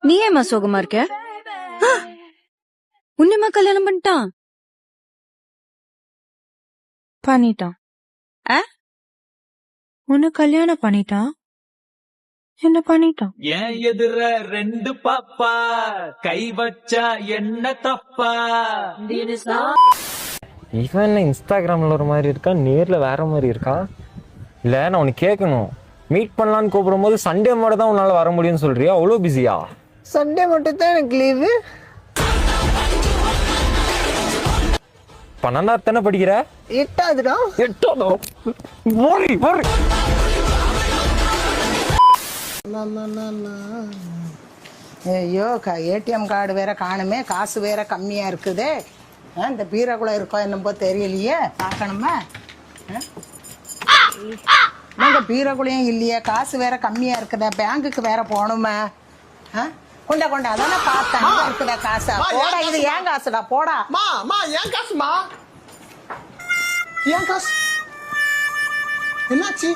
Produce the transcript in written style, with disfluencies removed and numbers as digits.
நீ ஏமா சோகமா இருக்க? உன்னியமா கல்யாணம் பண்ணிட்டான்? உன்னை கல்யாணம் பண்ணிட்டான், என்ன பண்ணிட்டான்? ஏன் எதிர ரெண்டு பாப்பா கை வச்சா என்ன தப்பா? இவன் என்ன இன்ஸ்டாகிராம்ல ஒரு மாதிரி இருக்கா, நேர்ல வேற மாதிரி இருக்கா? இல்ல நான் உனக்கு கேட்கணும், மீட் பண்ணலான்னு கூப்பிடும் போது சண்டே மட்டும் தான் உன்னால வர முடியும்னு சொல்றியா? அவ்வளோ பிஸியா? சண்டே மட்டும் தான் எனக்கு லீவு. 12th தானே படிக்கிற? 8ஆவதுடா. 8ஆவதா? போரி போரி. ஐயோ ஏடிஎம் கார்டு வேற காணுமே, காசு வேற கம்மியா இருக்குதே. இந்த பீரோக்குள்ள இருக்கோ என்னப்போ தெரியலையே, பார்க்கணுமா? இந்த பீரோக்குள்ளேயும் இல்லையே, காசு வேற கம்மியா இருக்குதா, பேங்குக்கு வேற போகணுமா? கொண்டா கொண்டா அதானே பார்த்தேன், இருக்குதா காசா? போடா, இது ஏன் காசுடா, போடா. ஏன் காசுமா? ஏன் காசு என்னாச்சு?